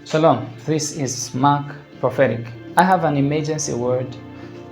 Shalom, this is Mark Prophetic. I have an emergency word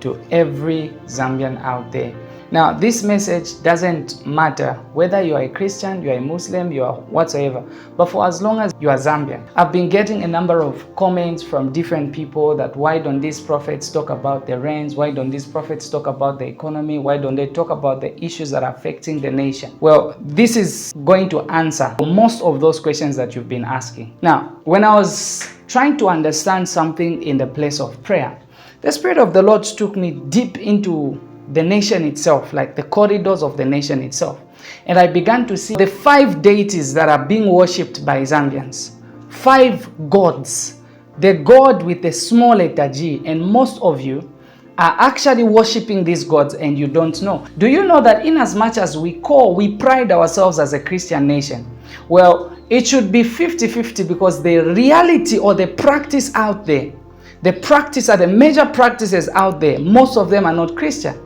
to every Zambian out there. Now, this message doesn't matter whether you are a Christian, you are a Muslim, you are whatsoever, but for as long as you are Zambian. I've been getting a number of comments from different people that why don't these prophets talk about the rains? Why don't these prophets talk about the economy? Why don't they talk about the issues that are affecting the nation? Well, this is going to answer most of those questions that you've been asking. Now, when I was trying to understand something in the place of prayer, the Spirit of the Lord took me deep into the nation itself, like the corridors of the nation itself. And I began to see the 5 deities that are being worshipped by Zambians. 5 gods. The God with a small letter G. And most of you are actually worshipping these gods and you don't know. Do you know that in as much as we pride ourselves as a Christian nation? Well, it should be 50-50 because the reality or the practice out there, the major practices out there, most of them are not Christian.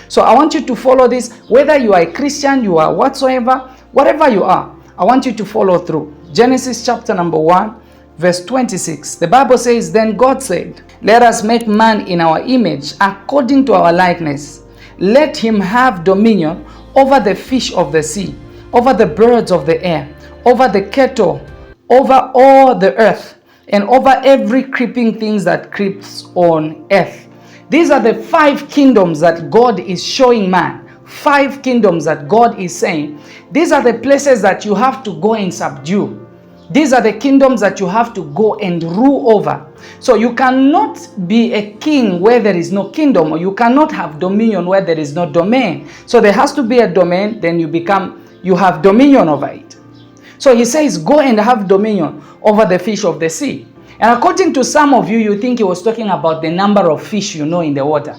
So I want you to follow this, whether you are a Christian, you are whatsoever, whatever you are, I want you to follow through. Genesis chapter number 1, verse 26. The Bible says, "Then God said, let us make man in our image, according to our likeness. Let him have dominion over the fish of the sea, over the birds of the air, over the cattle, over all the earth, and over every creeping thing that creeps on earth." These are the 5 kingdoms that God is showing man. 5 kingdoms that God is saying, these are the places that you have to go and subdue. These are the kingdoms that you have to go and rule over. So you cannot be a king where there is no kingdom, or you cannot have dominion where there is no domain. So there has to be a domain, then you have dominion over it. So he says, go and have dominion over the fish of the sea. And according to some of you, you think he was talking about the number of fish you know in the water.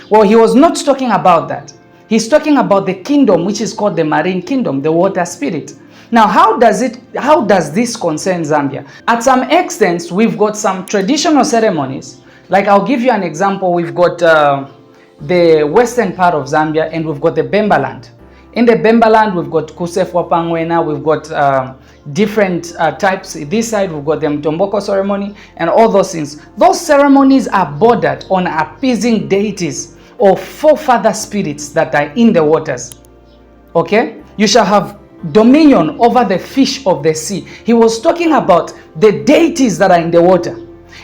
Well, he was not talking about that. He's talking about the kingdom, which is called the marine kingdom, the water spirit. Now, how does this concern Zambia? At some extent, we've got some traditional ceremonies. Like, I'll give you an example. We've got the western part of Zambia, and we've got the Bemba land. In the Bemba land, we've got Kusefwa Pangwena, we've got different types. This side, we've got the Mtomboko ceremony and all those things. Those ceremonies are bordered on appeasing deities or forefather spirits that are in the waters. Okay? You shall have dominion over the fish of the sea. He was talking about the deities that are in the water.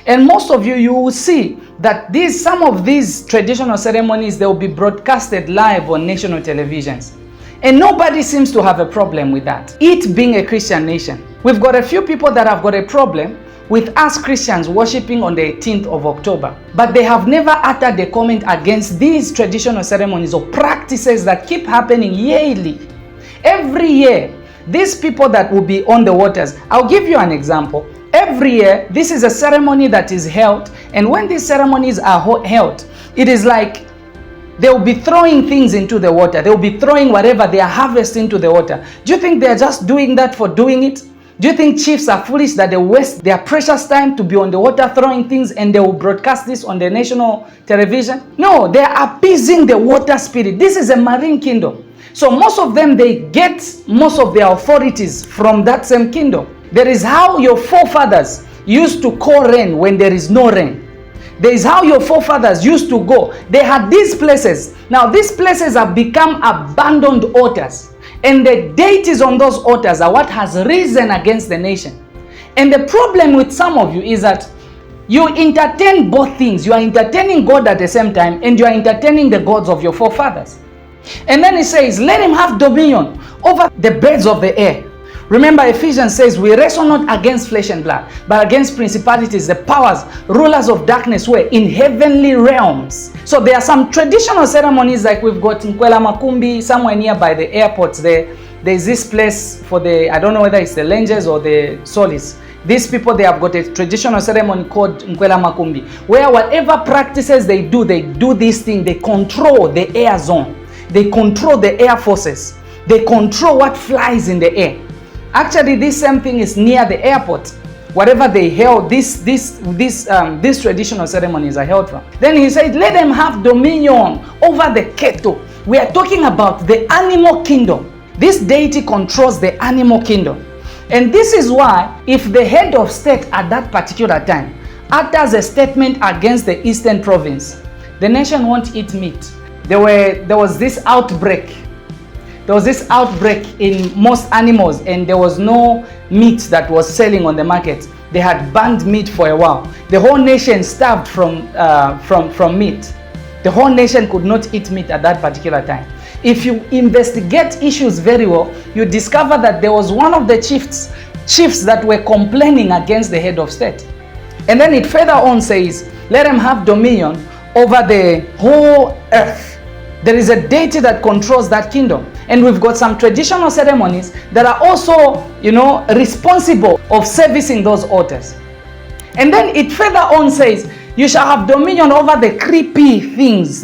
And most of you will see that some of these traditional ceremonies, they will be broadcasted live on national televisions. And nobody seems to have a problem with that. It being a Christian nation. We've got a few people that have got a problem with us Christians worshiping on the 18th of October. But they have never uttered a comment against these traditional ceremonies or practices that keep happening yearly. Every year, these people that will be on the waters, I'll give you an example. Every year, this is a ceremony that is held. And when these ceremonies are held, it is like they will be throwing things into the water. They will be throwing whatever they are harvesting into the water. Do you think they are just doing that for doing it? Do you think chiefs are foolish that they waste their precious time to be on the water throwing things and they will broadcast this on the national television? No, they are appeasing the water spirit. This is a marine kingdom. So most of them, they get most of their authorities from that same kingdom. There is how your forefathers used to call rain when there is no rain. There is how your forefathers used to go. They had these places. Now these places have become abandoned altars. And the deities on those altars are what has risen against the nation. And the problem with some of you is that you entertain both things. You are entertaining God at the same time, and you are entertaining the gods of your forefathers. And then he says, let him have dominion over the birds of the air. Remember, Ephesians says, we wrestle not against flesh and blood, but against principalities, the powers, rulers of darkness, were in heavenly realms. So there are some traditional ceremonies, like we've got Nkwela Makumbi, somewhere nearby the airports there. There's this place for I don't know whether it's the Lenges or the Solis. These people, they have got a traditional ceremony called Nkwela Makumbi, where whatever practices they do this thing, they control the air zone. They control the air forces. They control what flies in the air. Actually, this same thing is near the airport. Whatever they held, these traditional ceremonies are held from. Then he said, let them have dominion over the cattle. We are talking about the animal kingdom. This deity controls the animal kingdom. And this is why, if the head of state at that particular time utters a statement against the Eastern Province, the nation won't eat meat. There was this outbreak. There was this outbreak in most animals, and there was no meat that was selling on the market. They had banned meat for a while. The whole nation starved from meat. The whole nation could not eat meat at that particular time. If you investigate issues very well, you discover that there was one of the chiefs that were complaining against the head of state. And then it further on says, let them have dominion over the whole earth. There is a deity that controls that kingdom. And we've got some traditional ceremonies that are also, responsible of servicing those altars. And then it further on says, you shall have dominion over the creepy things,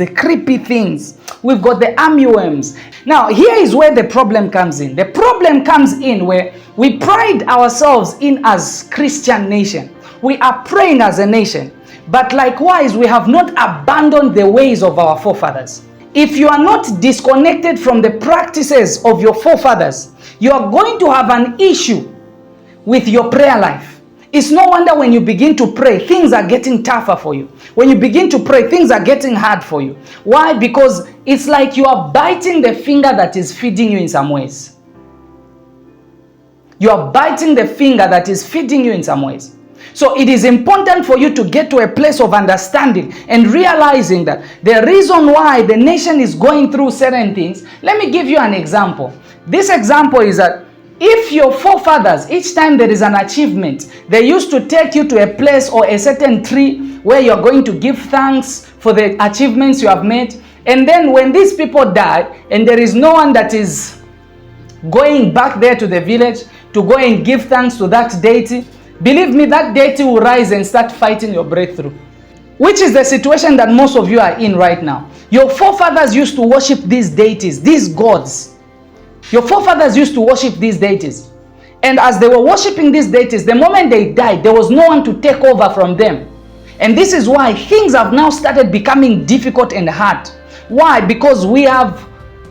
We've got the armyworms. Now, here is where the problem comes in. The problem comes in where we pride ourselves in as Christian nation. We are praying as a nation. But likewise, we have not abandoned the ways of our forefathers. If you are not disconnected from the practices of your forefathers, you are going to have an issue with your prayer life. It's no wonder when you begin to pray, things are getting tougher for you. When you begin to pray, things are getting hard for you. Why? Because it's like you are biting the finger that is feeding you in some ways. You are biting the finger that is feeding you in some ways. So it is important for you to get to a place of understanding and realizing that the reason why the nation is going through certain things. Let me give you an example. This example is that if your forefathers, each time there is an achievement, they used to take you to a place or a certain tree where you're going to give thanks for the achievements you have made. And then when these people die and there is no one that is going back there to the village to go and give thanks to that deity, believe me, that deity will rise and start fighting your breakthrough. Which is the situation that most of you are in right now. Your forefathers used to worship these deities, these gods. Your forefathers used to worship these deities. And as they were worshiping these deities, the moment they died, there was no one to take over from them. And this is why things have now started becoming difficult and hard. Why? Because we have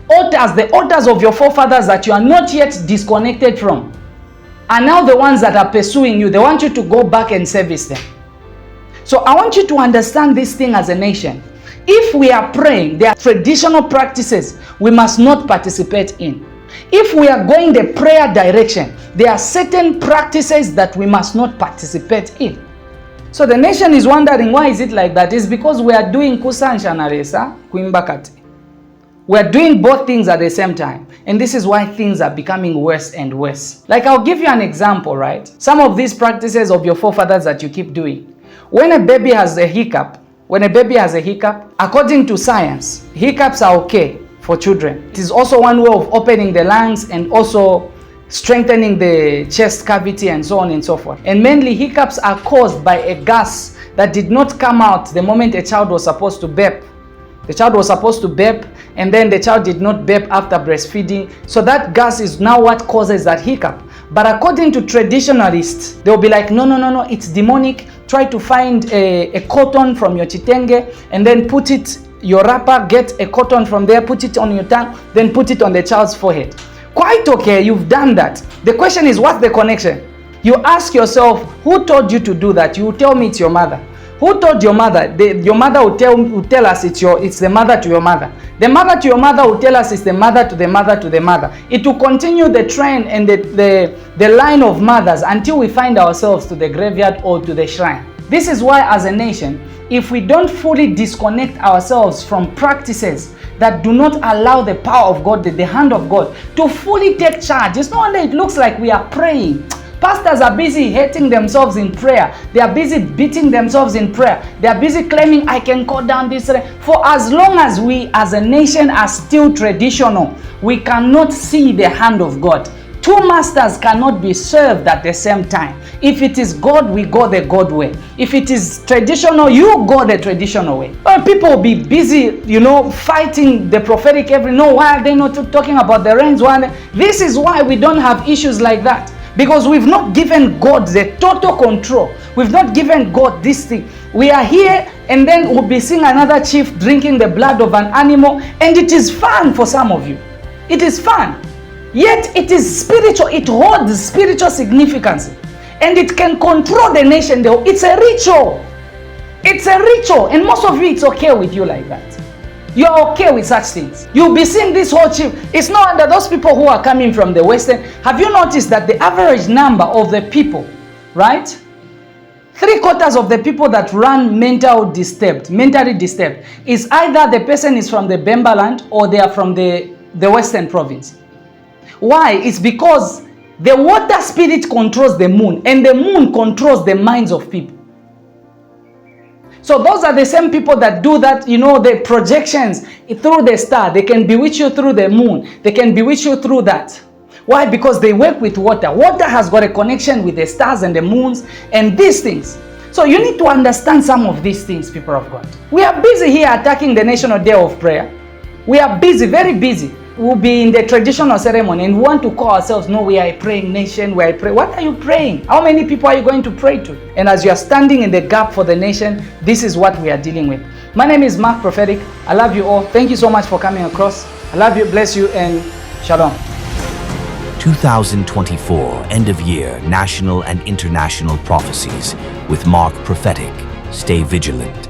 altars, the altars of your forefathers that you are not yet disconnected from, are now the ones that are pursuing you. They want you to go back and service them. So I want you to understand this thing as a nation. If we are praying, there are traditional practices we must not participate in. If we are going the prayer direction, there are certain practices that we must not participate in. So the nation is wondering, why is it like that? It's because we are doing kusa and shanaresa, kuimbakati. We are doing both things at the same time. And this is why things are becoming worse and worse. Like, I'll give you an example, right? Some of these practices of your forefathers that you keep doing. When a baby has a hiccup, according to science, hiccups are okay for children. It is also one way of opening the lungs and also strengthening the chest cavity and so on and so forth. And mainly hiccups are caused by a gas that did not come out the moment a child was supposed to burp. The child was supposed to burp, and then the child did not burp after breastfeeding. So that gas is now what causes that hiccup. But according to traditionalists, they'll be like, no, it's demonic. Try to find a cotton from your chitenge and then put it, your wrapper, get a cotton from there, put it on your tongue, then put it on the child's forehead. Quite okay, you've done that. The question is, what's the connection? You ask yourself, who told you to do that? You tell me it's your mother. Who told your mother? Your mother will tell us it's the mother to your mother. The mother to your mother will tell us it's the mother to the mother to the mother. It will continue the trend and the line of mothers until we find ourselves to the graveyard or to the shrine. This is why, as a nation, if we don't fully disconnect ourselves from practices that do not allow the power of God, the hand of God, to fully take charge, it's no wonder it looks like we are praying. Pastors are busy hating themselves in prayer. They are busy beating themselves in prayer. They are busy claiming, I can cut down this. For as long as we as a nation are still traditional, we cannot see the hand of God. Two masters cannot be served at the same time. If it is God, we go the God way. If it is traditional, you go the traditional way. But people will be busy, fighting the prophetic why are they not talking about the rains? This is why we don't have issues like that. Because we've not given God the total control. We've not given God this thing. We are here and then we'll be seeing another chief drinking the blood of an animal, and it is fun for some of you. It is fun. Yet it is spiritual. It holds spiritual significance. And it can control the nation. It's a ritual. It's a ritual. And most of you, it's okay with you like that. You're okay with such things. You'll be seeing this whole chief. It's no wonder those people who are coming from the Western. Have you noticed that the average number of the people, right? 3/4 of the people that run mentally disturbed, is either the person is from the Bemba land or they are from the Western province. Why? It's because the water spirit controls the moon, and the moon controls the minds of people. So those are the same people that do that, the projections through the star. They can bewitch you through the moon. They can bewitch you through that. Why? Because they work with water. Water has got a connection with the stars and the moons and these things. So you need to understand some of these things, people of God. We are busy here attacking the National Day of Prayer. We are busy, very busy. We'll be in the traditional ceremony and we want to call ourselves, no, we are a praying nation, we are a pray. What are you praying? How many people are you going to pray to? And as you are standing in the gap for the nation, this is what we are dealing with. My name is Mark Prophetic. I love you all. Thank you so much for coming across. I love you, bless you, and shalom. 2024 End of Year National and International Prophecies with Mark Prophetic. Stay vigilant.